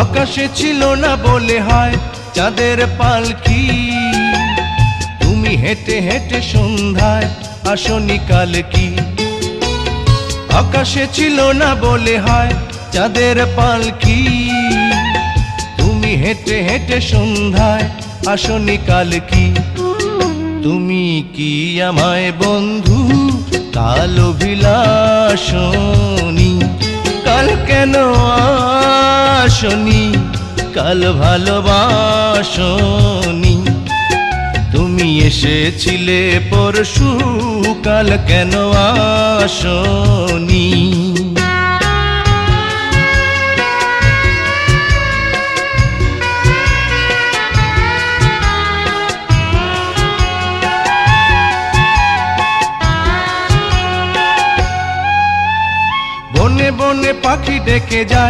আকাশে ছিল না বলে হয় চাঁদের পালকি, তুমি হেঁটে হেঁটে সন্ধ্যায় আসনি কাল কি। আকাশে ছিল না বলে হয় চাঁদের পালকি, তুমি হেঁটে হেঁটে সন্ধ্যায় আসনি কাল কি। তুমি কি আমায় বন্ধু কাল অভিলাষণী, কাল কেন আসনি, কাল ভালোবাসনি। তুমি এসেছিলে পরশু, কাল কেন আসনি। বনে বনে পাখি ডেকে যায়